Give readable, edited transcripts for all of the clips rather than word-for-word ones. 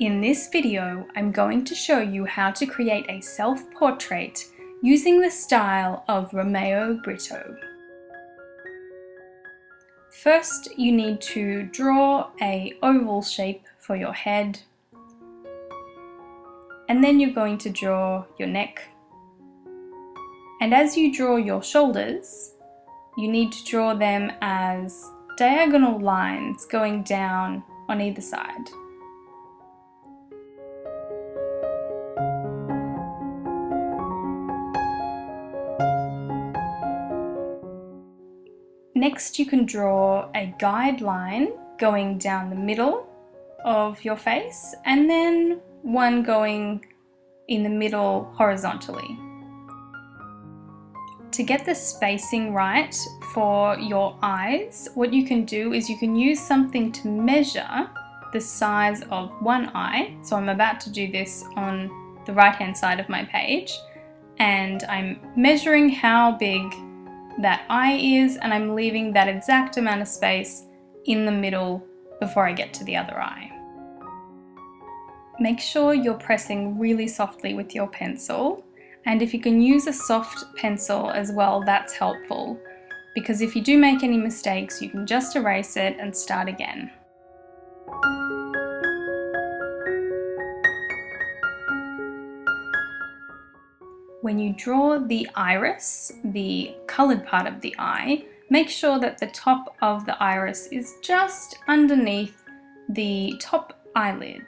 In this video, I'm going to show you how to create a self-portrait using the style of Romero Britto. First, you need to draw an oval shape for your head, and then you're going to draw your neck. And as you draw your shoulders, you need to draw them as diagonal lines going down on either side. Next, you can draw a guideline going down the middle of your face and then one going in the middle horizontally. To get the spacing right for your eyes, what you can do is you can use something to measure the size of one eye. So I'm about to do this on the right hand side of my page, and I'm measuring how big that eye is, and I'm leaving that exact amount of space in the middle before I get to the other eye. Make sure you're pressing really softly with your pencil, and if you can use a soft pencil as well, that's helpful, because if you do make any mistakes, you can just erase it and start again. When you draw the iris, the coloured part of the eye, make sure that the top of the iris is just underneath the top eyelid.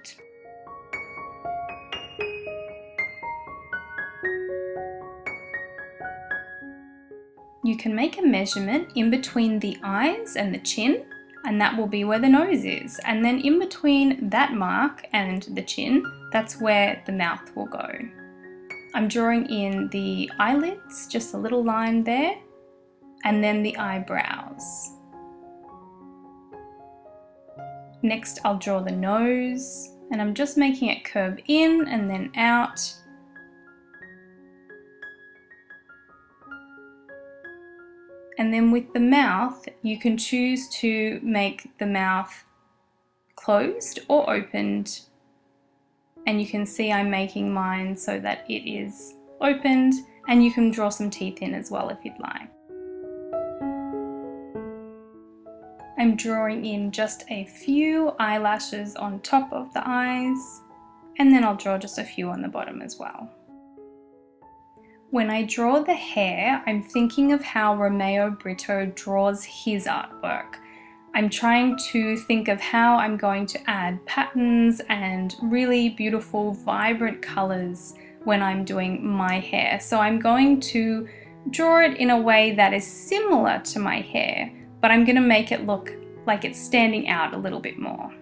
You can make a measurement in between the eyes and the chin, and that will be where the nose is. And then in between that mark and the chin, that's where the mouth will go. I'm drawing in the eyelids, just a little line there, and then the eyebrows. Next, I'll draw the nose, and I'm just making it curve in and then out. And then with the mouth, you can choose to make the mouth closed or opened. And you can see I'm making mine so that it is opened, and you can draw some teeth in as well if you'd like. I'm drawing in just a few eyelashes on top of the eyes, and then I'll draw just a few on the bottom as well. When I draw the hair, I'm thinking of how Romero Britto draws his artwork. I'm trying to think of how I'm going to add patterns and really beautiful, vibrant colors when I'm doing my hair. So I'm going to draw it in a way that is similar to my hair, but I'm going to make it look like it's standing out a little bit more.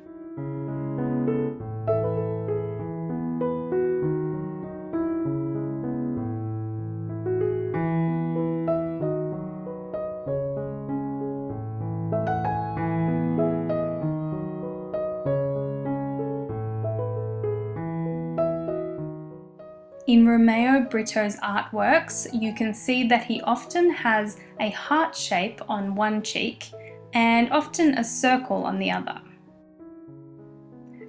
In Romero Britto's artworks, you can see that he often has a heart shape on one cheek and often a circle on the other.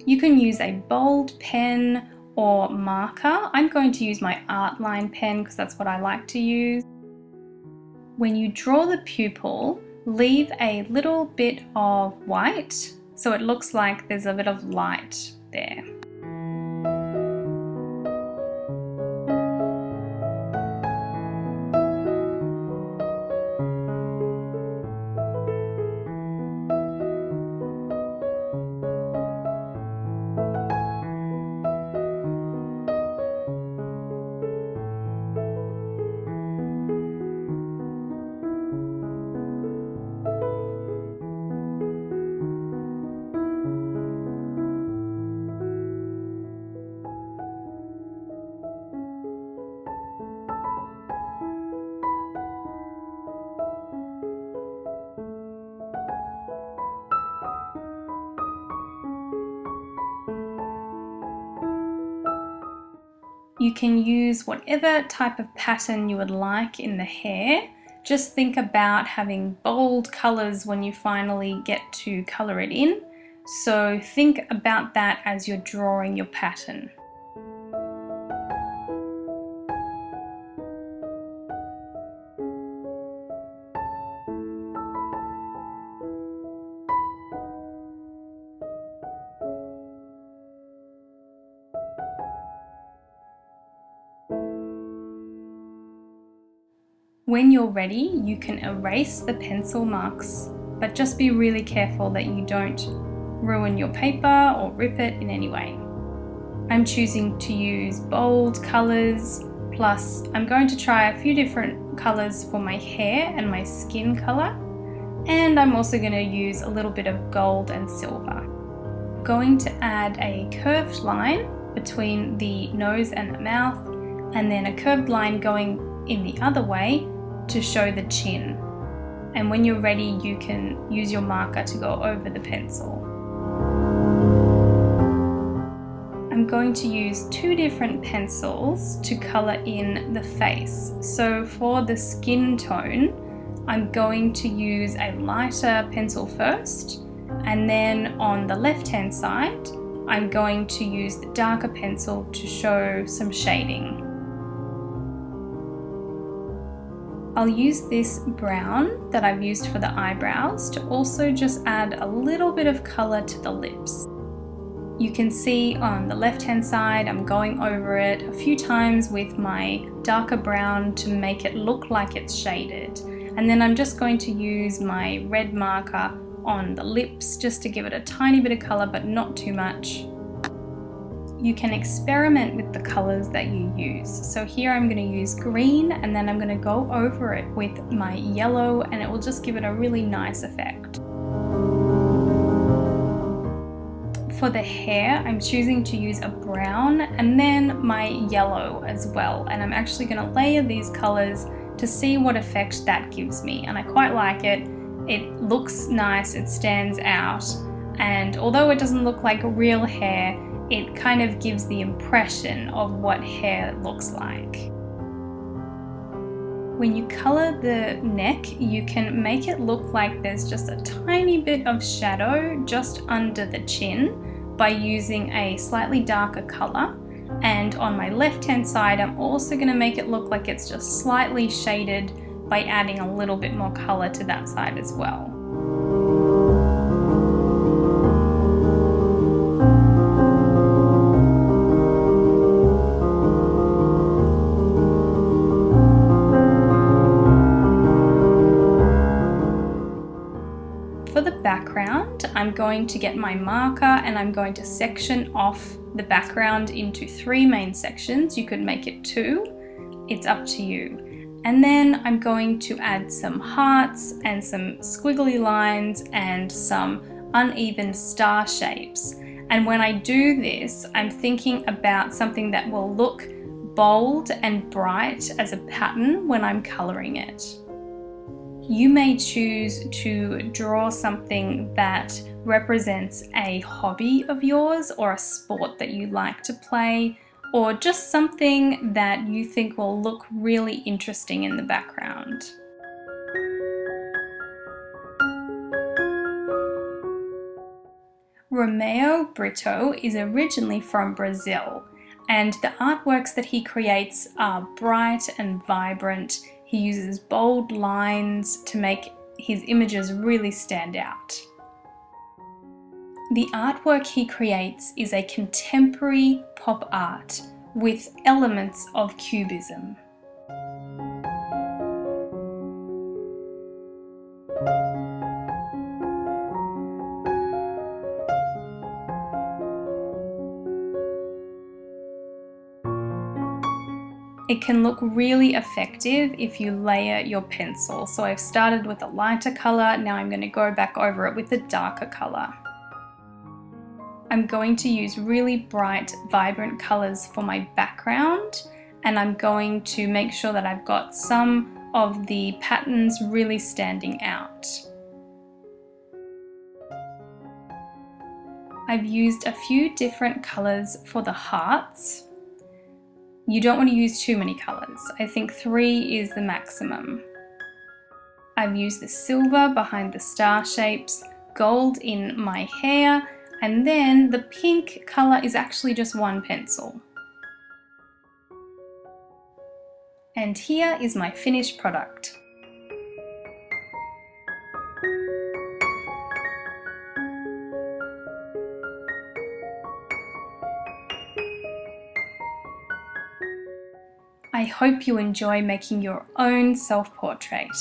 You can use a bold pen or marker. I'm going to use my Artline pen because that's what I like to use. When you draw the pupil, leave a little bit of white so it looks like there's a bit of light there. You can use whatever type of pattern you would like in the hair. Just think about having bold colors when you finally get to color it in. So think about that as you're drawing your pattern. When you're ready, you can erase the pencil marks, but just be really careful that you don't ruin your paper or rip it in any way. I'm choosing to use bold colours, plus I'm going to try a few different colours for my hair and my skin colour, and I'm also going to use a little bit of gold and silver. I'm going to add a curved line between the nose and the mouth, and then a curved line going in the other way to show the chin. And when you're ready, you can use your marker to go over the pencil. I'm going to use two different pencils to colour in the face. So for the skin tone, I'm going to use a lighter pencil first, and then on the left hand side, I'm going to use the darker pencil to show some shading. I'll use this brown that I've used for the eyebrows to also just add a little bit of colour to the lips. You can see on the left hand side I'm going over it a few times with my darker brown to make it look like it's shaded. And then I'm just going to use my red marker on the lips just to give it a tiny bit of colour, but not too much. You can experiment with the colours that you use. So here I'm going to use green, and then I'm going to go over it with my yellow, and it will just give it a really nice effect. For the hair, I'm choosing to use a brown and then my yellow as well. And I'm actually going to layer these colours to see what effect that gives me. And I quite like it. It looks nice, it stands out. And although it doesn't look like real hair, it kind of gives the impression of what hair looks like. When you colour the neck, you can make it look like there's just a tiny bit of shadow just under the chin by using a slightly darker colour. And on my left hand side, I'm also going to make it look like it's just slightly shaded by adding a little bit more colour to that side as well. For the background, I'm going to get my marker and I'm going to section off the background into 3 main sections. You could make it 2, it's up to you. And then I'm going to add some hearts and some squiggly lines and some uneven star shapes. And when I do this, I'm thinking about something that will look bold and bright as a pattern when I'm colouring it. You may choose to draw something that represents a hobby of yours or a sport that you like to play, or just something that you think will look really interesting in the background. Romero Britto is originally from Brazil, and the artworks that he creates are bright and vibrant. He uses bold lines to make his images really stand out. The artwork he creates is a contemporary pop art with elements of cubism. It can look really effective if you layer your pencil. So I've started with a lighter colour, now I'm going to go back over it with a darker colour. I'm going to use really bright, vibrant colours for my background, and I'm going to make sure that I've got some of the patterns really standing out. I've used a few different colours for the hearts. You don't want to use too many colours. I think 3 is the maximum. I've used the silver behind the star shapes, gold in my hair, And then the pink colour is actually just one pencil. And here is my finished product. I hope you enjoy making your own self-portrait.